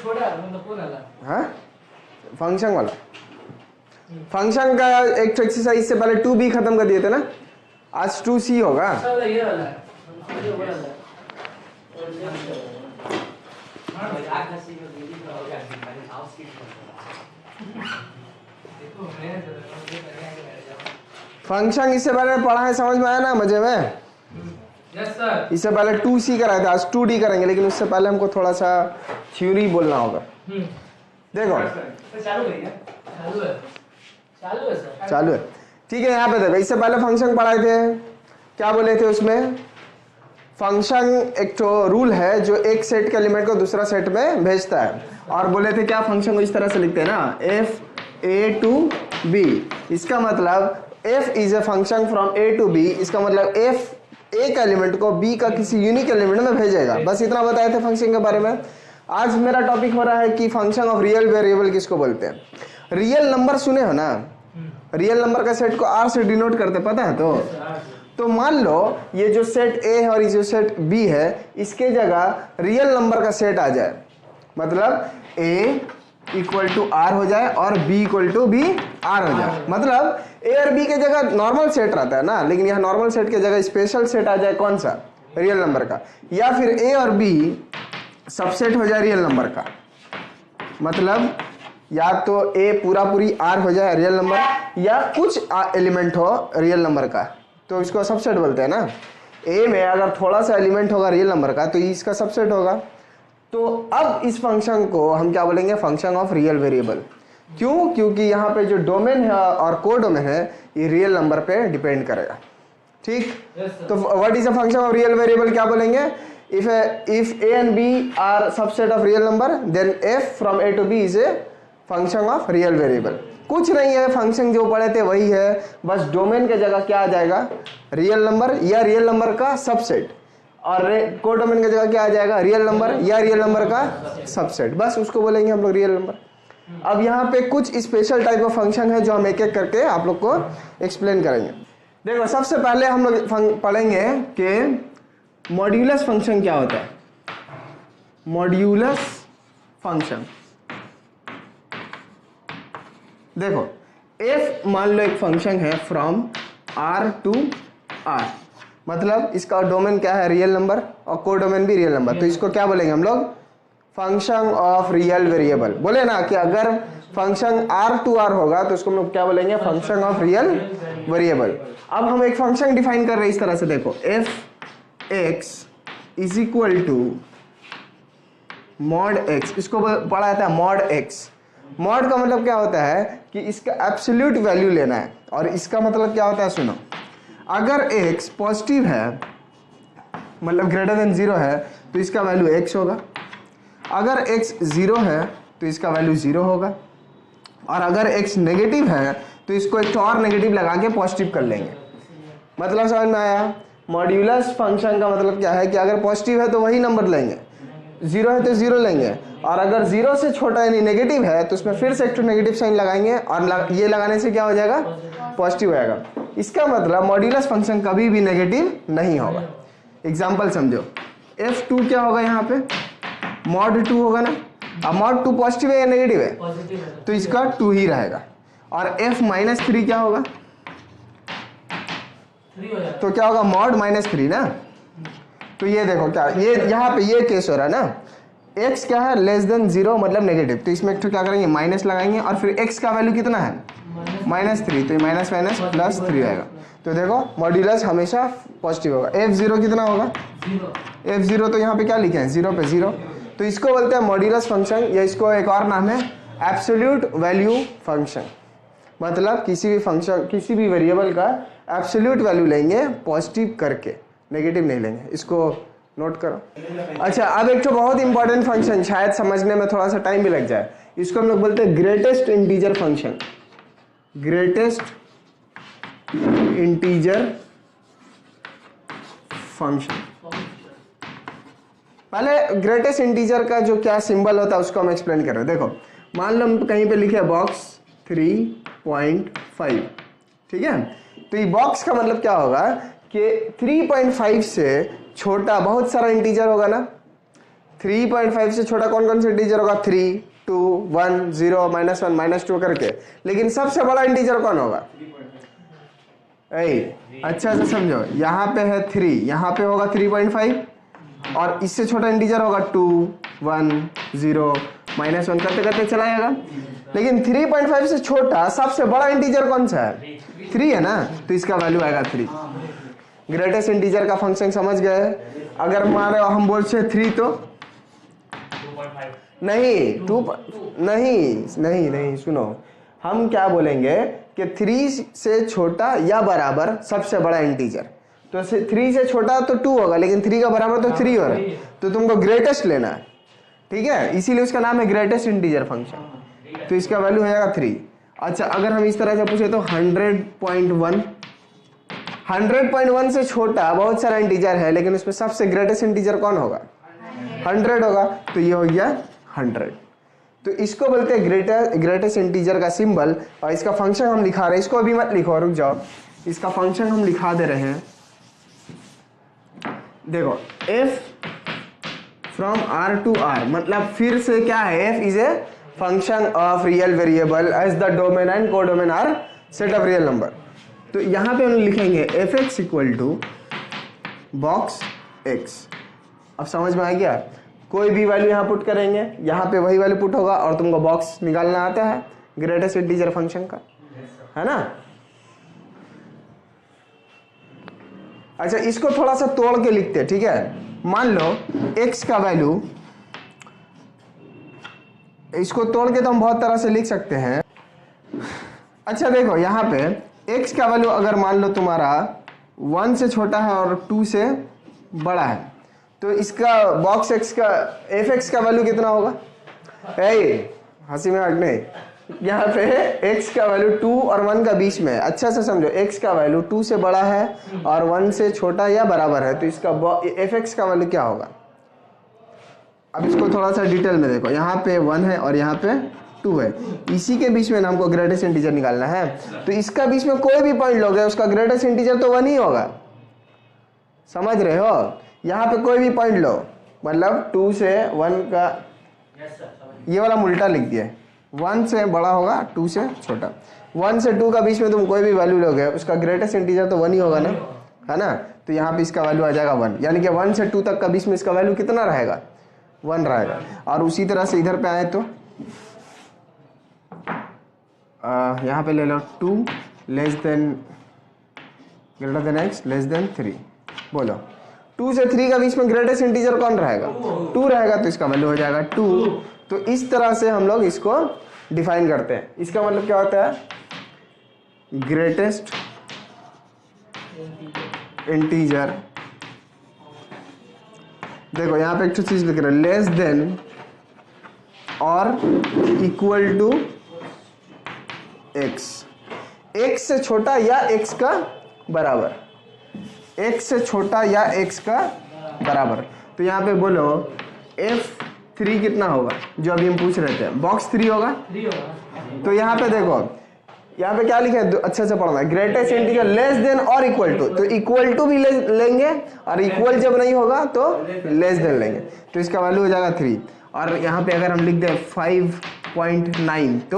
हाँ फंक्शन वाला, फंक्शन का एक एक्सरसाइज से पहले 2b खत्म कर दिए थे ना, आज 2c होगा। फंक्शन इससे पहले पढ़ा है, समझ में आया ना, मजे में? Yes sir. इससे पहले 2c कराए थे, आज 2d करेंगे, लेकिन उससे पहले हमको थोड़ा सा थ्योरी बोलना होगा। देखो चालू है, ठीक है। यहाँ पे देखो, इससे पहले फंक्शन पढ़ाए थे, क्या बोले थे उसमें? फंक्शन एक तो रूल है जो एक सेट के एलिमेंट को दूसरा सेट में भेजता है, और बोले थे क्या, फंक्शन को इस तरह से लिखते हैं ना, f a to b। इसका मतलब f is a function from a to b, इसका मतलब f एक एलिमेंट को b का किसी यूनिक एलिमेंट में भेजेगा। बस इतना बताए थे फंक्शन के बारे में। आज मेरा टॉपिक हो रहा है कि फंक्शन ऑफ रियल वेरिएबल किसको बोलते हैं। रियल नंबर सुने हो ना, रियल नंबर का सेट को r से डिनोट करते, पता है? तो मान लो ये जो सेट a है और ये जो सेट b है, इसके जगह रियल नंबर का सेट आ जाए, मतलब a इक्वल टू r हो जाए और b equal to b r हो जाए। मतलब a और b के जगह नॉर्मल सेट रहता है ना, लेकिन यहाँ नॉर्मल सेट के जगह स्पेशल सेट आ जाए, कौन सा? रियल नंबर का। या फिर a और b सबसेट हो जाए रियल नंबर का, मतलब या तो a पूरा पूरी r हो जाए रियल नंबर, या कुछ एलिमेंट हो रियल नंबर का, तो इसको सबसेट बोलते हैं ना। a में अगर थोड़ा सा एलिमेंट होगा रियल नंबर का तो इसका सबसेट होगा। तो अब इस फंक्शन को हम क्या बोलेंगे? Function of real variable. क्यों? क्योंकि यहाँ पे जो डोमेन है और को डोमेन है ये रियल नंबर पे डिपेंड करेगा, ठीक? तो what is a function of real variable, क्या बोलेंगे? If a and b are subset of real number, then f from a to b is a function of real variable. कुछ नहीं है, function जो पढ़े थे वही है, बस डोमेन के जगह क्या आ जाएगा? रियल नंबर या रियल नंबर का सबसेट, और को डोमेन की जगह क्या आ जाएगा? रियल नंबर या रियल नंबर का सबसेट, बस उसको बोलेंगे हम लोग रियल नंबर। अब यहाँ पे कुछ स्पेशल टाइप ऑफ फंक्शन है जो हम एक एक करके आप लोग को एक्सप्लेन करेंगे। देखो, सबसे पहले हम लोग पढ़ेंगे कि मॉड्यूलस फंक्शन क्या होता है। मॉड्यूलस फंक्शन, देखो f मान लो एक फंक्शन है फ्रॉम r टू r, मतलब इसका डोमेन क्या है? रियल नंबर, और को डोमेन भी रियल नंबर, तो इसको क्या बोलेंगे हम लोग? Function of real variable. बोले ना कि अगर फंक्शन r टू r होगा तो उसको हम लोग क्या बोलेंगे? Function of real variable. अब हम एक फंक्शन डिफाइन कर रहे हैं इस तरह से, देखो f x is equal to mod x, इसको पढ़ा जाता है मॉड x। मॉड का मतलब क्या होता है कि इसका एब्सोल्यूट वैल्यू लेना है, और इसका मतलब क्या होता है, सुनो, अगर x पॉजिटिव है मतलब ग्रेटर देन 0 है तो इसका वैल्यू x होगा, अगर x 0 है तो इसका वैल्यू 0 होगा, और अगर x नेगेटिव है तो इसको एक और नेगेटिव लगा के पॉजिटिव कर लेंगे। मतलब समझ में आया? मॉड्यूलस फंक्शन का मतलब क्या है कि अगर पॉजिटिव है तो वही नंबर लेंगे, 0 है तो 0 लेंगे, और अगर 0 से छोटा यानी नेगेटिव है तो उसमें फिर से एक नेगेटिव साइन लगाएंगे, और ये लगाने से क्या हो जाएगा? पॉजिटिव आएगा। इसका मतलब मॉड्यूलस फंक्शन कभी भी नेगेटिव नहीं होगा। एग्जांपल समझो, f2 क्या होगा यहाँ पे? मॉड 2 होगा ना। अब मॉड 2 पॉजिटिव है या नेगेटिव है? तो इसका 2 ही रहेगा। और f-3 क्या होगा? तो क्या होगा? मॉड -3 ना। तो ये देखो क्या, ये यहाँ पे ये केस हो रहा है ना, x क्या है? लेस देन 0 मतलब नेगेटिव, तो इसमें एक तो क्या करेंगे? माइनस लगाएंगे, और फिर x का वैल्यू कितना है? -3, तो माइनस माइनस प्लस 3 आएगा। तो देखो मॉड्यूलस हमेशा पॉजिटिव होगा। f0 कितना होगा? f0 तो यहाँ पे क्या लिखे हैं? 0 पे 0, तो इसको बोलते हैं मॉड्यूलस फंक्शन, या इसको एक और नाम है एब्सोल्यूट वैल्यू फंक्शन। मतलब किसी भी फंक्शन, किसी भी वेरिएबल का एब्सोल्यूट वैल्यू लेंगे पॉजिटिव करके, नेगेटिव नहीं लेंगे। इसको नोट करो। अच्छा, अब एक तो बहुत इंपॉर्टेंट फंक्शन, शायद समझने में थोड़ा सा टाइम भी लग जाए, इसको हम लोग बोलते हैं greatest integer function. Greatest integer function, पहले ग्रेटेस्ट इंटीजर का जो क्या सिंबल होता है उसको हम एक्सप्लेन कर रहे हैं। देखो, मान लो हम कहीं पे लिखे बॉक्स 3.5, ठीक है? तो ये बॉक्स का मतलब क्या होगा कि 3.5 से छोटा बहुत सारा इंटीजर होगा ना, 3.5 से छोटा कौन कौन सा इंटीजर होगा? 3, 2, 1, 0, -1, -2 करके। लेकिन सबसे बड़ा इंटीजर कौन होगा? अच्छा से समझो, यहाँ पे है 3, यहाँ पे होगा 3.5 और इससे छोटा इंटीजर होगा 2, 1, 0, -1 करते करते चला जाएगा। लेकिन 3.5 से छोटा सबसे बड़ा इंटीजर कौन सा है? 3 है ना, तो इसका वैल्यू आएगा 3। ग्रेटेस्ट इंटीजर का फंक्शन समझ गए? अगर मान लो हम बोलते 3 तो नहीं, 2 नहीं, सुनो, हम क्या बोलेंगे कि 3 से छोटा या बराबर सबसे बड़ा इंटीजर। तो 3 से छोटा तो 2 होगा, लेकिन 3 का बराबर तो 3 हो रहा है, तो तुमको ग्रेटेस्ट लेना है, ठीक है? इसीलिए उसका नाम है ग्रेटेस्ट इंटीजर फंक्शन। तो इसका वैल्यू हो जाएगा 3। अच्छा, अगर हम इस तरह से पूछे तो 100.1 से छोटा बहुत सारा इंटीजर है, लेकिन उसमें सबसे ग्रेटेस्ट इंटीजर कौन होगा? 100 होगा, तो ये हो गया 100। तो इसको बोलते हैं ग्रेटेस्ट इंटीजर का सिंबल। और इसका फंक्शन हम लिखा रहे हैं, इसको अभी मत लिखो, रुक जाओ, इसका फंक्शन हम लिखा दे रहे हैं। देखो, f from r to r, मतलब फिर से क्या है? f is a function of real variable as the domain and codomain are set of real number. तो यहां पे हम लिखेंगे fx equal to box x। अब समझ में आ गया? कोई भी वैल्यू यहाँ पुट करेंगे, यहाँ पे वही वैल्यू पुट होगा और तुमको बॉक्स निकालना आता है ग्रेटेस्ट इंटीजर फंक्शन का, है ना? अच्छा, इसको थोड़ा सा तोड़ के लिखते हैं, ठीक है? मान लो x का वैल्यू, इसको तोड़ के तो हम बहुत तरह से लिख सकते हैं। अच्छा देखो, यहाँ पे x का वैल्यू अगर मान लो तुम्हारा 1 से छोटा है और 2 से बड़ा है, तो इसका बॉक्स x का fx का वैल्यू कितना होगा? हंसी में नहीं, यहाँ पे x का वैल्यू 2 और 1 का बीच में है। अच्छा से समझो, x का वैल्यू 2 से बड़ा है और 1 से छोटा या बराबर है, तो इसका fx का वैल्यू क्या होगा? अब इसको थोड़ा सा डिटेल में देखो, यहाँ पे 1 है और यहाँ पे 2 है, इसी के बीच में हमको ग्रेटेस्ट इंटीजर निकालना है। तो इसका बीच में कोई भी पॉइंट लोगे, उसका ग्रेटेस्ट इंटीजर तो 1 ही होगा, समझ रहे हो? यहाँ पे कोई भी पॉइंट लो, मतलब 2 से 1 का, ये वाला उल्टा लिख दिया, 1 से बड़ा होगा 2 से छोटा। 1 से 2 का बीच में तुम कोई भी वैल्यू लोगे, उसका ग्रेटेस्ट इंटीजर तो 1 ही होगा ना, है ना? तो यहाँ पे इसका वैल्यू आ जाएगा 1, यानी कि 1 से 2 तक का बीच में इसका वैल्यू कितना रहेगा? 1 रहेगा। और उसी तरह से इधर पे आए तो यहाँ पे ले लो 2 less than greater than x less than 3। बोलो 2 से 3 का बीच में ग्रेटेस्ट इंटीजर कौन रहेगा? 2 रहेगा, तो इसका वैल्यू हो जाएगा 2। तो इस तरह से हम लोग इसको डिफाइन करते हैं। इसका मतलब क्या होता है? ग्रेटेस्ट इंटीजर, देखो यहाँ पे एक चीज लिख रहे हैं, लेस देन और इक्वल टू x, x से छोटा या x का बराबर, x से छोटा या x का बराबर। तो यहाँ पे बोलो f3 कितना होगा, जो अभी हम पूछ रहे थे, बॉक्स 3 होगा। तो यहाँ पे देखो, यहाँ पे क्या लिखा है, अच्छे से पढ़ना, ग्रेटेस्ट इंटीजर लेस देन और इक्वल टू। तो इक्वल टू भी लेंगे और इक्वल जब नहीं होगा तो लेस देन लेंगे, तो इसका वैल्यू हो जाएगा 3। और यहाँ पे अगर हम लिख दें 5.9 तो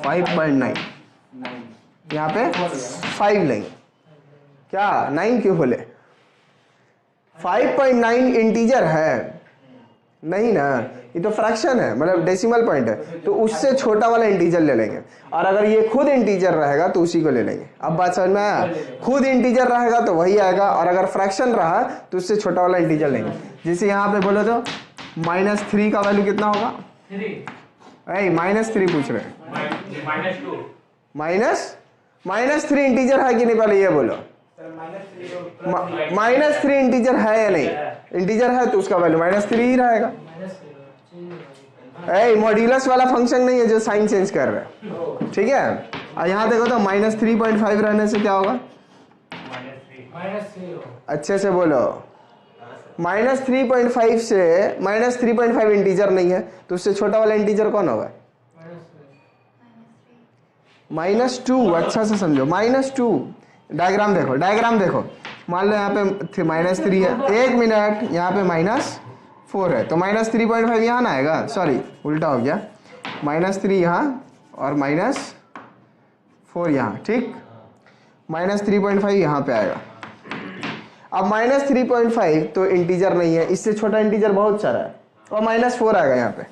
5.9, यहाँ पे 5 लेंगे, क्या 9 क्यों बोले? 5.9 इंटीजर है नहीं ना, ये तो फ्रैक्शन है, मतलब डेसिमल पॉइंट है, तो उससे छोटा वाला इंटीजर ले लेंगे। और अगर ये खुद इंटीजर रहेगा तो उसी को ले लेंगे। अब बात समझ में आया? खुद इंटीजर रहेगा तो वही आएगा, और अगर फ्रैक्शन रहा तो उससे छोटा वाला इंटीजर लेंगे। जैसे यहाँ पे बोलो तो -3 का वैल्यू कितना होगा? -3 पूछ रहे हैं, -3 इंटीजर है कि नहीं, पहले ये बोलो। -3 इंटीजर है या नहीं? इंटीजर है तो उसका वैल्यू -3 ही रहेगा। मॉड्यूलस वाला फंक्शन नहीं है जो साइन चेंज कर रहा है, ठीक है? और यहाँ देखो तो -3.5 रहने से क्या होगा? अच्छे से बोलो, -3.5 से -3.5 इंटीजर नहीं है, तो उससे छोटा वाला इंटीजर कौन होगा? -2। अच्छा से समझो, -2। डायग्राम देखो, मान लो यहाँ पे -3 है, 1 मिनट, यहाँ पे -4 है, तो -3.5 यहाँ ना आएगा, सॉरी उल्टा हो गया, -3 यहाँ और -4 यहाँ, ठीक, -3.5 यहाँ पे आएगा। अब -3.5 तो इंटीजर नहीं है, इससे छोटा इंटीजर बहुत सारा है, और -4 आएगा यहाँ पे,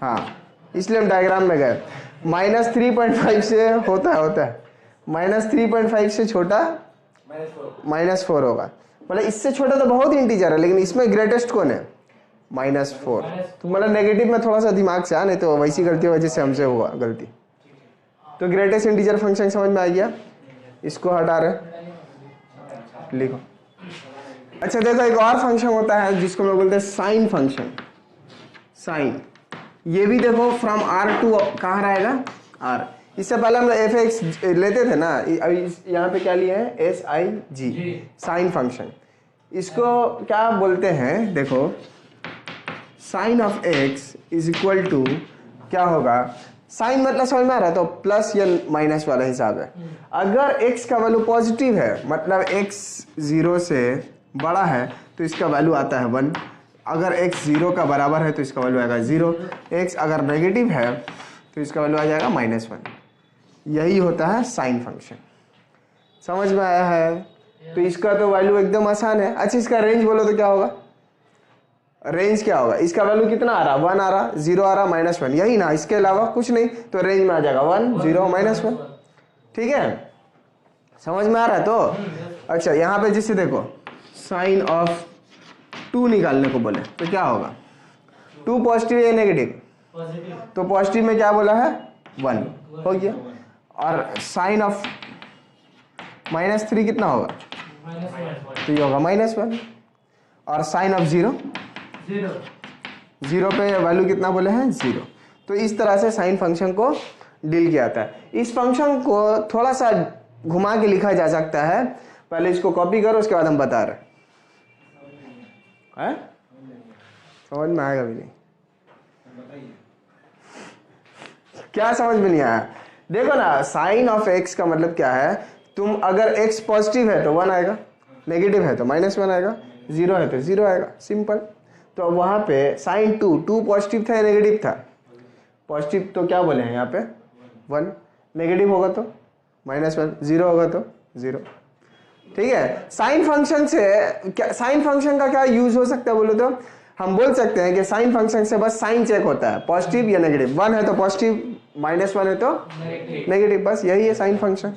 हाँ इसलिए हम डायग्राम में गए। -3.5 से होता है -3.5 से छोटा -4 होगा, मतलब इससे छोटा तो बहुत इंटीजर है, लेकिन इसमें ग्रेटेस्ट कौन है? -4। तो मतलब नेगेटिव में थोड़ा सा दिमाग से, नहीं तो वैसी गलती वजह से हमसे हुआ गलती। तो ग्रेटेस्ट इंटीजर फंक्शन समझ में आ गया, इसको हटा रहे, लिखो। अच्छा देखो, एक और फंक्शन होता है जिसको हम लोग बोलते हैं साइन फंक्शन। साइन, ये भी देखो फ्रॉम R टू कहाँ रहेगा? R। इससे पहले हम f(x) लेते थे ना, अभी यहाँ पे क्या लिए हैं? SIG, sign function. इसको क्या बोलते हैं? देखो, sign of x is equal to क्या होगा? साइन मतलब समझ में आ रहा है, तो प्लस या माइनस वाला हिसाब है। अगर x का वैल्यू पॉजिटिव है, मतलब x 0 से बड़ा है, तो इसका वैल्यू आता है 1। अगर x 0 का बराबर है तो इसका वैल्यू आएगा 0। x अगर नेगेटिव है तो इसका वैल्यू आ जाएगा -1। यही होता है साइन फंक्शन। समझ में आया है? तो इसका तो वैल्यू एकदम आसान है। अच्छा, इसका रेंज बोलो तो क्या होगा? रेंज क्या होगा? इसका वैल्यू कितना आ रहा? 1 आ रहा, 0 आ रहा, -1, यही ना, इसके अलावा कुछ नहीं। तो रेंज में आ जाएगा 1, 0, -1। ठीक है, समझ में आ रहा है? तो अच्छा, यहाँ पे जिससे देखो साइन ऑफ 2 निकालने को बोले तो क्या होगा? 2 पॉजिटिव या नेगेटिव? तो पॉजिटिव में क्या बोला है? 1 हो गया। और साइन ऑफ -3 कितना होगा? तो ये होगा -1। और साइन ऑफ 0 पे वैल्यू कितना बोले हैं? 0। तो इस तरह से साइन फंक्शन को डील किया जाता है। इस फंक्शन को थोड़ा सा घुमा के लिखा जा सकता है। पहले इसको कॉपी करो, उसके बाद हम बता रहे हैं। समझ में आएगा भी नहीं? क्या समझ में नहीं आया? देखो ना, साइन ऑफ x का मतलब क्या है? तुम अगर x पॉजिटिव है तो 1 आएगा, नेगेटिव है तो -1 आएगा, 0 है तो 0 आएगा, सिंपल। तो वहां पे साइन 2 पॉजिटिव था या नेगेटिव था? पॉजिटिव, तो क्या बोले हैं यहाँ पे? 1। नेगेटिव होगा तो -1, 0 होगा तो 0। ठीक है, साइन फंक्शन से क्या, साइन फंक्शन का क्या यूज हो सकता है बोलो तो? हम बोल सकते हैं कि साइन फंक्शन से बस साइन चेक होता है, पॉजिटिव या नेगेटिव। 1 है तो पॉजिटिव, -1 है तो नेगेटिव, बस यही है साइन फंक्शन।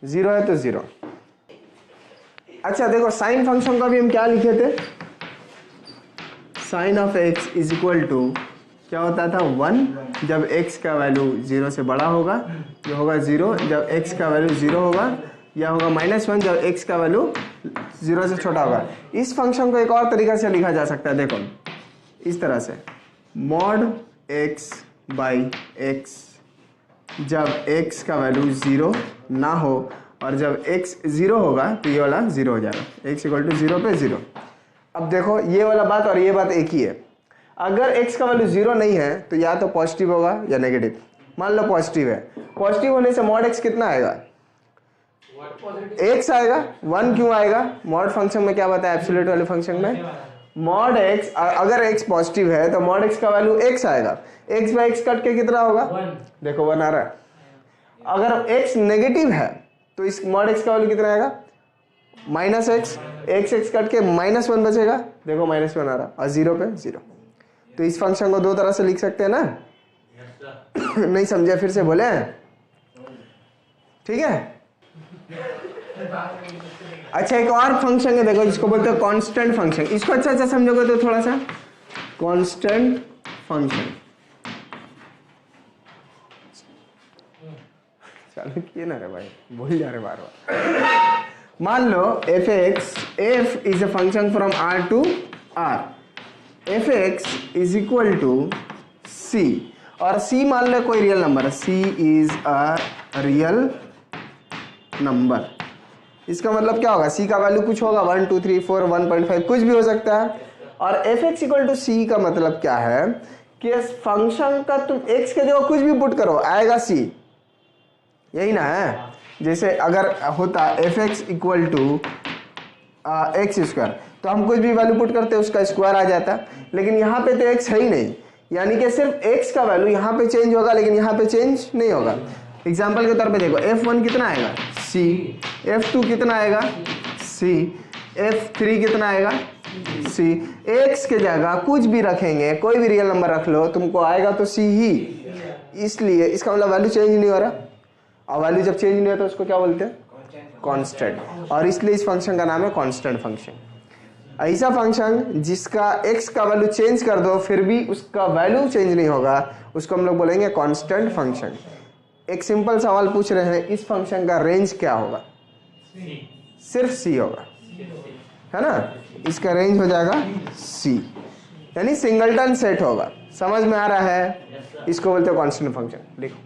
0 है तो 0। अच्छा देखो, साइन फंक्शन का भी हम क्या लिखे थे? Sign of x is equal to क्या होता था? 1 जब x का वैल्यू 0 से बड़ा होगा, ये होगा 0 जब x का वैल्यू 0 होगा, या होगा -1 जब x का वैल्यू 0 से छोटा होगा। इस फंक्शन को एक और तरीका से लिखा जा सकता है, देखो इस तरह से, mod x बाई x जब x का वैल्यू 0 ना हो, और जब x 0 होगा तो ये वाला 0 हो जाएगा, x इक्वल टू 0 पे 0। अब देखो, ये वाला बात और ये बात एक ही है। अगर x का वैल्यू 0 नहीं है तो या तो पॉजिटिव होगा या नेगेटिव। मान लो पॉजिटिव है, पॉजिटिव होने से mod x कितना आएगा? x आएगा। 1 क्यों आएगा? मॉड फंक्शन में क्या बताया? एब्सोल्यूट वाले फंक्शन में मॉड x, अगर x पॉजिटिव है तो मॉड x का वैल्यू x आएगा। x बाई x कट के कितना होगा? देखो 1 आ रहा है। अगर x नेगेटिव है तो इस मॉड x का वैल्यू कितना आएगा? -x, x कट के -1 बचेगा, देखो -1 आ रहा, और 0 पे 0। तो इस फंक्शन को 2 तरह से लिख सकते हैं ना? नहीं समझे? फिर से बोले, ठीक है। अच्छा, एक और फंक्शन है देखो, जिसको बोलते हैं कांस्टेंट फंक्शन। इसको अच्छा समझोगे तो थोड़ा सा, कांस्टेंट फंक्शन चालू किए ना रे भाई, भूल जा रहे बार बार। मान लो f is a function from R to R। f(x) is equal to c, और c मान लो कोई रियल नंबर है, c is a real number. इसका मतलब क्या होगा? c का वैल्यू कुछ होगा, 1 2 3 4 1.5 कुछ भी हो सकता है। और f(x) इक्वल टू c का मतलब क्या है कि फंक्शन का तुम x के जगह कुछ भी पुट करो, आएगा c, यही ना है। जैसे अगर होता F X equal to X square, तो हम कुछ भी वैल्यू पुट करते उसका स्क्वायर आ जाता, लेकिन यहाँ पे तो एक्स है ही नहीं, यानी कि सिर्फ एक्स का वैल्यू यहाँ पे चेंज होगा लेकिन यहाँ पे चेंज नहीं होगा। एग्जाम्पल के तौर पे देखो, F1 कितना आएगा C, F2 कितना आएगा C, F3 कितना आएगा C। एक्स के जगह कुछ भी रखेंगे, कोई भी रियल नंबर रख लो, तुमको आएगा तो C ही, इसलिए इसका मतलब वैल्यू चेंज नहीं हो रहा, और वैल्यू जब चेंज नहीं होता उसको क्या बोलते हैं, कांस्टेंट, और इसलिए इस फंक्शन का नाम है कांस्टेंट फंक्शन। ऐसा फंक्शन जिसका x का वैल्यू चेंज कर दो फिर भी उसका वैल्यू चेंज नहीं होगा, उसको हम लोग बोलेंगे कांस्टेंट फंक्शन। एक सिंपल सवाल पूछ रहे हैं, इस फंक्शन का रेंज क्या होगा, सिर्फ c होगा, है ना, इसका रेंज हो जाएगा c, यानी सिंगलटन सेट होगा। समझ में आ रहा है, इसको बोलते हैं कांस्टेंट फंक्शन। देखो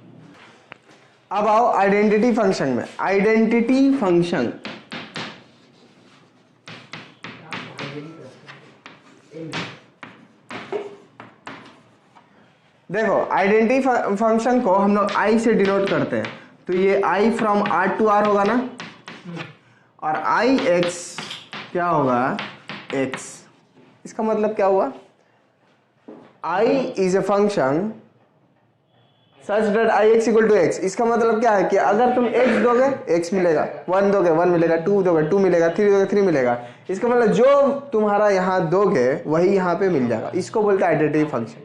अब आओ आइडेंटिटी फंक्शन में। आइडेंटिटी फंक्शन देखो, आइडेंटिटी फंक्शन को हम लोग i से डिनोट करते हैं, तो ये i from r to r होगा ना, और i x क्या होगा x। इसका मतलब क्या हुआ, i is a function such that i x equal to x। इसका मतलब क्या है कि अगर तुम x दोगे x मिलेगा, 1 दोगे 1 मिलेगा, 2 दोगे 2 मिलेगा, 3 दोगे 3 मिलेगा। इसका मतलब जो तुम्हारा यहाँ दोगे वही यहाँ पे मिल जाएगा, इसको बोलते हैं आइडेंटिटी फंक्शन।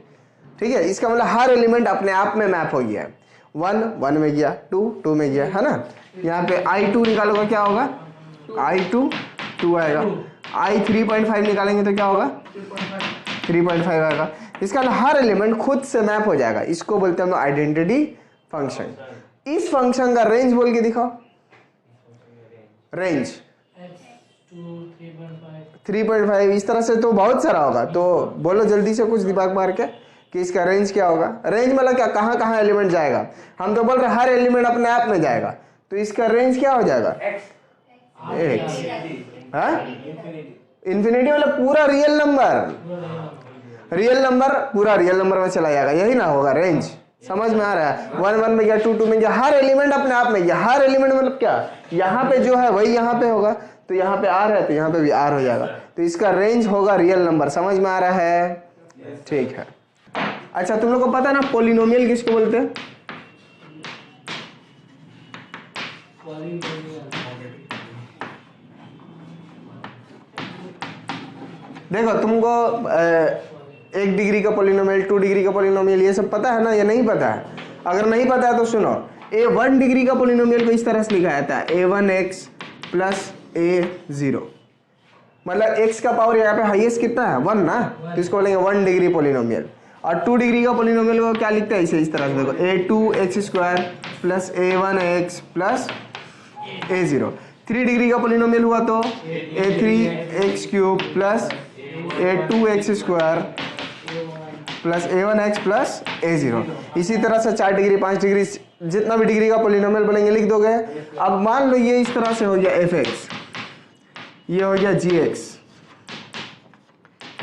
ठीक है, इसका मतलब हर एलिमेंट अपने आप में मैप हो गया है, 1 1 में गया, 2 2 में गया, है ना। यहाँ पे i2 निकालोगे क्या होगा, i2 2 आएगा, i3.5 निकालेंगे तो क्या होगा 3.5 आएगा। इसका मतलब हर एलिमेंट खुद से मैप हो जाएगा, इसको बोलते हैं हम लोग आइडेंटिटी फंक्शन। इस फंक्शन का रेंज बोल के दिखाओ, रेंज 3.5, इस तरह से तो बहुत सारा होगा, तो बोलो जल्दी से कुछ दिमाग मार के कि इसका रेंज क्या होगा। रेंज मतलब क्या, कहाँ कहाँ एलिमेंट जाएगा, हम तो बोल रहे हर एलिमेंट अपने आप में जाएगा, तो इसका रेंज क्या हो जाएगा x, इंफिनिटी मतलब पूरा रियल नंबर, रियल नंबर पूरा रियल नंबर में चला जाएगा, यही ना होगा रेंज। समझ में आ रहा है, 1 1 में गया, 2 2 में गया, हर एलिमेंट अपने आप में गया। हर एलिमेंट मतलब क्या, यहाँ पे जो है वही यहाँ पे होगा, तो यहाँ पे r है तो यहाँ पे भी r हो जाएगा, तो इसका रेंज होगा रियल नंबर। समझ में आ रहा है, ठीक है। अच्छा, तुम लोग को पता है ना पोलिनोमियल किसको बोलते हैं, देखो तुमको 1 डिग्री का पोलिनोमियल, 2 डिग्री का पोलिनोमियल ये सब पता है ना, या नहीं पता है। अगर नहीं पता है तो सुनो, a1 डिग्री का पोलिनोमियल को इस तरह से लिखा जाता है a1x प्लस a0, मतलब x का पावर यहाँ पे हाईएस्ट कितना है 1 ना, तो इसको बोलेंगे 1 डिग्री पोलिनोमियल। और 2 डिग्री का पोलिनोमियल को क्या लिखते हैं, इसे इस तरह से देखो, a2x square plus a1x plus a0। 3 degree का पोलिनोमियल हुआ तो a3x cube plus a2x square plus a1x plus a0। इसी तरह से 4 डिग्री 5 डिग्री जितना भी डिग्री का पोलिनोमियल बोलेंगे लिख दोगे। अब मान लो ये इस तरह से हो गया fx, ये हो गया gx,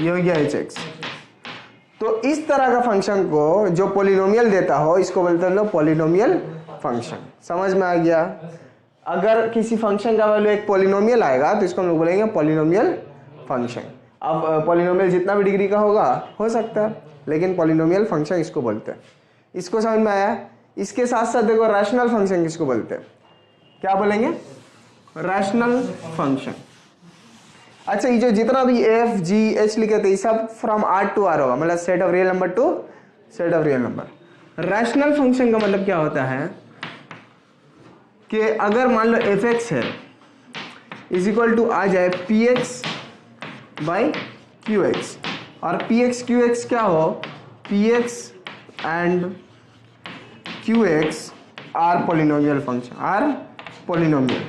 ये हो गया hx, तो इस तरह का फंक्शन को जो पोलिनोमियल देता हो इसको बोलते हैं लोग पोलिनोमियल फंक्शन। समझ में आ गया। अगर किसी फंक्शन का वैल्यू एक पोलिनोमियल आएगा तो इसको हम लोग बोलेंगे पोलिनोमियल फंक्शन। अब पोलिनोमियल जितना भी डिग्री का होगा हो सकता है, लेकिन पोलिनोमियल फंक्शन इसको बोलते हैं। इसको समझ में आया। इसके साथ साथ देखो रैशनल फंक्शन किसको बोलते हैं, क्या बोलेंगे, रैशनल फंक्शन। अच्छा, ये जो जितना भी f g h लिखे थे सब फ्रॉम r टू r होगा, मतलब set of real number to set of real number. Rational function का मतलब क्या होता है कि अगर मान लो fx है इज इक्वल टू आ जाए px बाई qx, और px qx क्या हो, px and qx are polynomial function, are polynomial.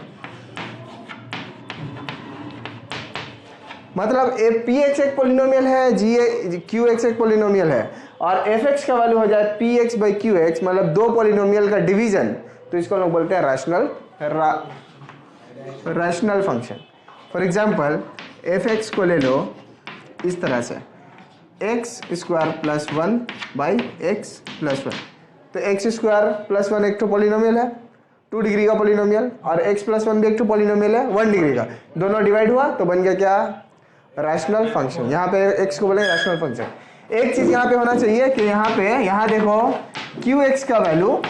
मतलब px एक पोलिनोमियल है, qx एक पोलिनोमियल है, और fx का वैल्यू हो जाए px बाई qx, मतलब दो पोलिनोमियल का डिवीजन, तो इसको लोग बोलते हैं rational function. For example fx को ले लो इस तरह से, x square plus 1 by x plus 1, तो एक्स स्क्वायर प्लस 1 एक तो पोलिनोमियल है, 2 डिग्री का पोलिनोमियल, और x प्लस 1 भी एक पोलिनोमियल है 1 डिग्री का, दोनों डिवाइड हुआ तो बन गया क्या, रैशनल फंक्शन। यहाँ पे x को बोले रैशनल फंक्शन। एक चीज यहाँ पे होना चाहिए कि यहाँ देखो qx का वैल्यू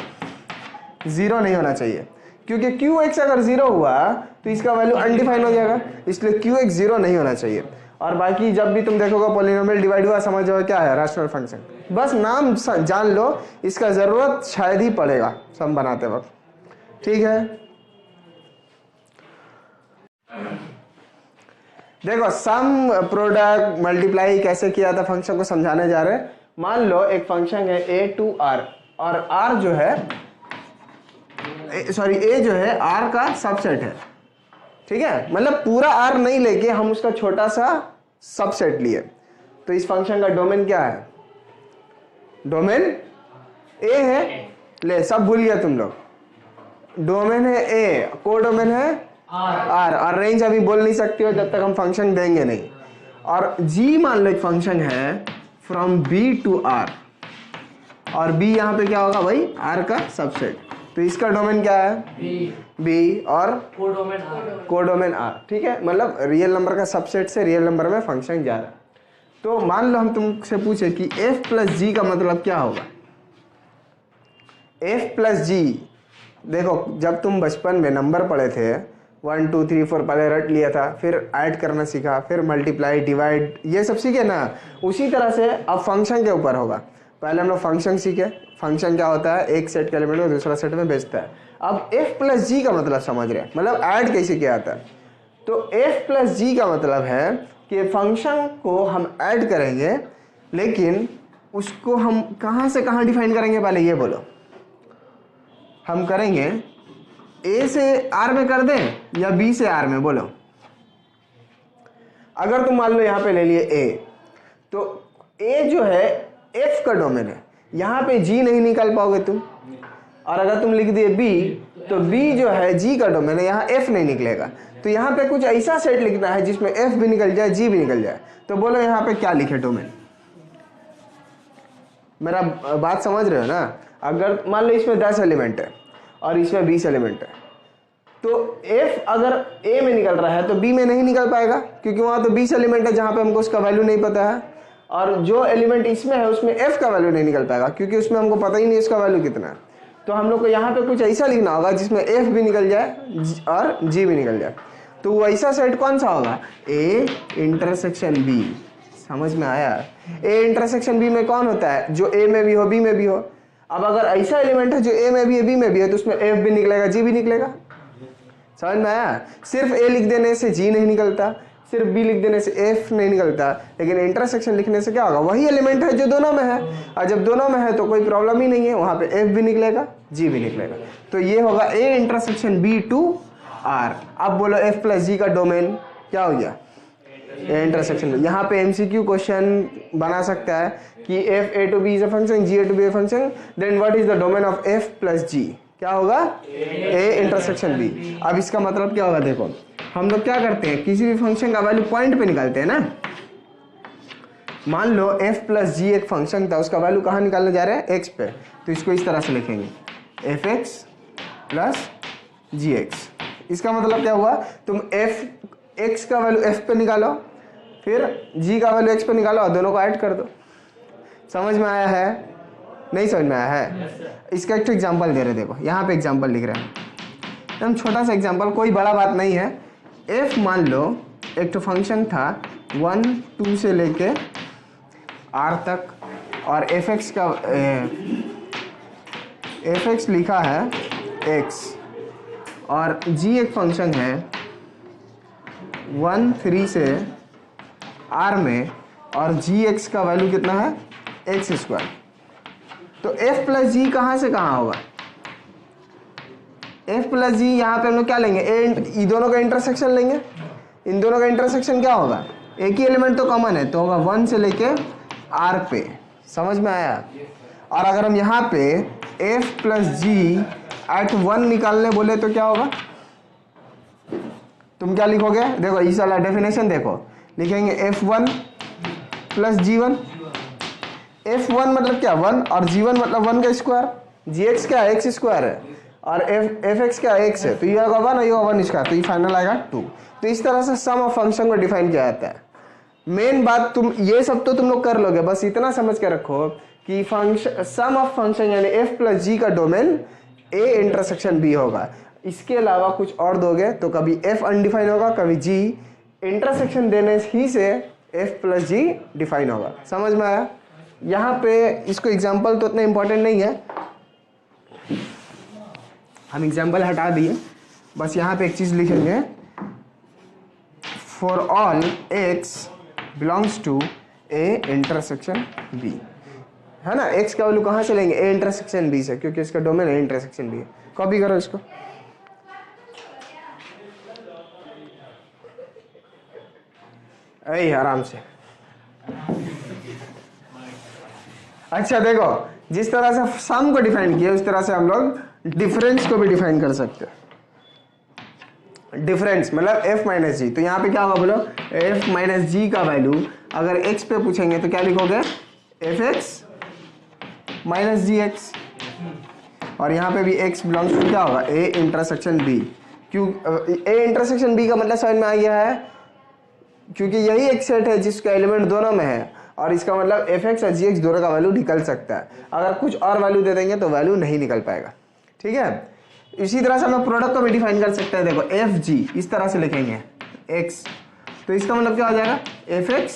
0 नहीं होना चाहिए, क्योंकि qx अगर 0 हुआ तो इसका वैल्यू अनडिफाइन हो जाएगा, इसलिए qx 0 नहीं होना चाहिए। और बाकी जब भी तुम देखोगे पॉलिनोमियल डिवाइड हुआ समझ जाओ क्या है, रैशनल फंक्शन। बस नाम जान लो, इसका जरूरत शायद ही पड़ेगा सम बनाते वक्त, ठीक है। देखो सम प्रोडक्ट मल्टीप्लाई कैसे किया था फंक्शन को समझाने जा रहे हैं। मान लो एक फंक्शन है a टू r, और r जो है a जो है r का सबसेट है, ठीक है, मतलब पूरा r नहीं लेके हम उसका छोटा सा सबसेट लिए, तो इस फंक्शन का डोमेन क्या है, डोमेन a है, ले सब भूल गया तुम लोग, डोमेन है a, कोडोमेन है r, और रेंज अभी बोल नहीं सकते हो जब तक हम फंक्शन देंगे नहीं। और g मान लो एक फंक्शन है फ्रॉम b टू r, और b यहाँ पे क्या होगा भाई, r का सबसेट, तो इसका डोमेन क्या है, b और कोडोमेन r, ठीक है, मतलब रियल नंबर का सबसेट से रियल नंबर में फंक्शन जा रहा है। तो मान लो हम तुमसे पूछे कि f प्लस जी का मतलब क्या होगा, f प्लस जी, देखो जब तुम बचपन में नंबर पढ़े थे 1 2 3 4 पहले रट लिया था, फिर ऐड करना सीखा, फिर मल्टीप्लाई डिवाइड ये सब सीखे ना, उसी तरह से अब फंक्शन के ऊपर होगा। पहले हम लोग फंक्शन सीखे, फंक्शन क्या होता है, एक सेट के एलिमेंट को दूसरा सेट में भेजता है। अब f प्लस जी का मतलब समझ रहे हैं, मतलब ऐड कैसे किया जाता है। तो f प्लस जी का मतलब है कि फंक्शन को हम ऐड करेंगे, लेकिन उसको हम कहाँ से कहाँ डिफाइन करेंगे, पहले ये बोलो। हम करेंगे a से r में कर दें या b से r में, बोलो। अगर तुम मान लो यहाँ पे ले लिए a, तो a जो है f का डोमेन है, यहाँ पे g नहीं निकाल पाओगे तुम, और अगर तुम लिख दिए b, तो b जो है g का डोमेन है, यहाँ f नहीं निकलेगा। तो यहाँ पे कुछ ऐसा सेट लिखना है जिसमें f भी निकल जाए, g भी निकल जाए। तो बोलो यहाँ पे क्या लिखे डोमेन, मेरा बात समझ रहे हो ना। अगर मान लो इसमें 10 एलिमेंट है और इसमें 20 एलिमेंट है, तो f अगर a में निकल रहा है तो b में नहीं निकल पाएगा, क्योंकि वहाँ तो 20 एलिमेंट है जहाँ पे हमको उसका वैल्यू नहीं पता है, और जो एलिमेंट इसमें है उसमें f का वैल्यू नहीं निकल पाएगा, क्योंकि उसमें हमको पता ही नहीं उसका वैल्यू कितना है। तो हम लोग को यहाँ पे कुछ ऐसा लिखना होगा जिसमें f भी निकल जाए और g भी निकल जाए। तो वो ऐसा सेट कौन सा होगा, a इंटरसेक्शन b। समझ में आया, a इंटरसेक्शन b में कौन होता है, जो a में भी हो b में भी हो। अब अगर ऐसा एलिमेंट है जो a में भी है b में भी है, तो उसमें f भी निकलेगा g भी निकलेगा। समझ में आया, सिर्फ a लिख देने से g नहीं निकलता, सिर्फ b लिख देने से f नहीं निकलता, लेकिन इंटरसेक्शन लिखने से क्या होगा, वही एलिमेंट है जो दोनों में है, और जब दोनों में है तो कोई प्रॉब्लम ही नहीं है, वहां पे f भी निकलेगा g भी निकलेगा। तो ये होगा a intersection b to r। अब बोलो f प्लस जी का डोमेन क्या हो गया, a इंटरसेक्शन। यहाँ पे MCQ क्वेश्चन बना सकता है कि f a to b is a function, g a to b a function, then what is the domain of f plus g, क्या होगा, a इंटरसेक्शन b। अब इसका मतलब क्या होगा, देखो हम लोग क्या करते हैं, किसी भी फंक्शन का वैल्यू पॉइंट पे निकालते हैं ना। मान लो f प्लस जी एक फंक्शन था, उसका वैल्यू कहाँ निकालने जा रहे हैं, x पे, तो इसको इस तरह से लिखेंगे fx प्लस gx। इसका मतलब क्या हुआ, तुम x का वैल्यू f पे निकालो, फिर g का वैल्यू x पे निकालो और दोनों को ऐड कर दो। समझ में आया है, नहीं समझ में आया है। इसका एक एग्जांपल दे रहे, देखो यहाँ पे एग्जांपल लिख रहे हैं, एकदम छोटा सा एग्जांपल, कोई बड़ा बात नहीं है। f मान लो एक तो फंक्शन था 1 2 से लेके r तक, और fx का fx लिखा है x, और g एक फंक्शन है 1 3 से r में, और gx का वैल्यू कितना है, x स्क्वायर। तो f प्लस जी कहाँ से कहाँ होगा, f प्लस जी यहाँ पे हम लोग क्या लेंगे, इन दोनों का इंटरसेक्शन लेंगे। इन दोनों का इंटरसेक्शन क्या होगा, एक ही एलिमेंट तो कॉमन है, तो होगा 1 से लेके r पे। समझ में आया। और अगर हम यहाँ पे f प्लस जी एट 1 निकालने बोले तो क्या होगा, तुम क्या लिखोगे, देखो इस वाला डेफिनेशन देखो, लिखेंगे f1 प्लस g1। f1 मतलब क्या 1, और g1 मतलब 1 का स्क्वायर, gx क्या है x स्क्वायर है, और एफ एक्स क्या एक्स है, तो ये होगा 1 और ये होगा 1 इसका, तो ये फाइनल आएगा 2। तो इस तरह से सम ऑफ फंक्शन को डिफाइन किया जाता है। मेन बात तुम ये सब तो तुम लोग कर लोगे, बस इतना समझ के रखो कि फंक्शन सम ऑफ फंक्शन यानी f प्लस जी का डोमेन a इंटरसेक्शन b होगा। इसके अलावा कुछ और दोगे तो कभी f अनडिफाइन होगा, कभी g इंटरसेक्शन देने ही से f प्लस जी डिफाइन होगा। समझ में आया? यहाँ पे इसको एग्जाम्पल तो उतना इंपॉर्टेंट नहीं है, हम एग्जाम्पल हटा दिए, बस यहाँ पे एक चीज लिखेंगे, for all x belongs to a intersection b, है ना। x का वैल्यू कहाँ से लेंगे, a इंटरसेक्शन b से, क्योंकि इसका डोमेन a इंटरसेक्शन b है। कॉपी करो इसको। ऐ आराम से। अच्छा देखो, जिस तरह से सम को डिफाइन किया उस तरह से हम लोग डिफरेंस को भी डिफाइन कर सकते हैं। डिफरेंस मतलब f माइनस जी, तो यहाँ पे क्या होगा बोलो, f माइनस जी का वैल्यू अगर x पे पूछेंगे तो क्या लिखोगे, एफ एक्स माइनस जी एक्स, और यहाँ पे भी x बिलोंग्स टू क्या होगा, a इंटरसेक्शन b। क्यों a इंटरसेक्शन b का मतलब समझ में आ गया है, क्योंकि यही एक सेट है जिसका एलिमेंट दोनों में है, और इसका मतलब एफ एक्स और जी एक्स दोनों का वैल्यू निकल सकता है। अगर कुछ और वैल्यू दे देंगे तो वैल्यू नहीं निकल पाएगा, ठीक है। इसी तरह से हम प्रोडक्ट को भी डिफाइन कर सकते हैं। देखो एफ जी इस तरह से लिखेंगे एक्स, तो इसका मतलब क्या हो जाएगा, एफ एक्स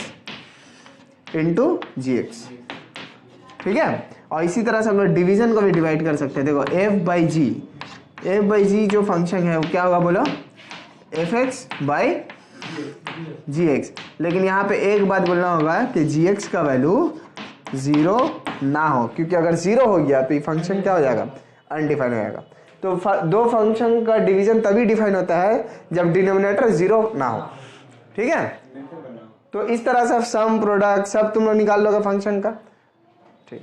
इंटू जी एक्स, ठीक है। और इसी तरह से हम लोग डिवीजन को भी डिवाइड कर सकते हैं। देखो एफ बाई जी जो फंक्शन है वो क्या होगा बोलो, F X by G X. लेकिन यहाँ पे एक बात बोलना होगा कि जी एक्स का वैल्यू 0 ना हो, क्योंकि अगर 0 हो गया तो ये फंक्शन क्या हो जाएगा, अनडिफाइन हो जाएगा। तो दो फंक्शन का डिवीजन तभी डिफाइन होता है जब डिनोमिनेटर 0 ना हो, ठीक है। तो इस तरह से सम प्रोडक्ट सब तुम लोग निकाल लोगे फंक्शन का, ठीक।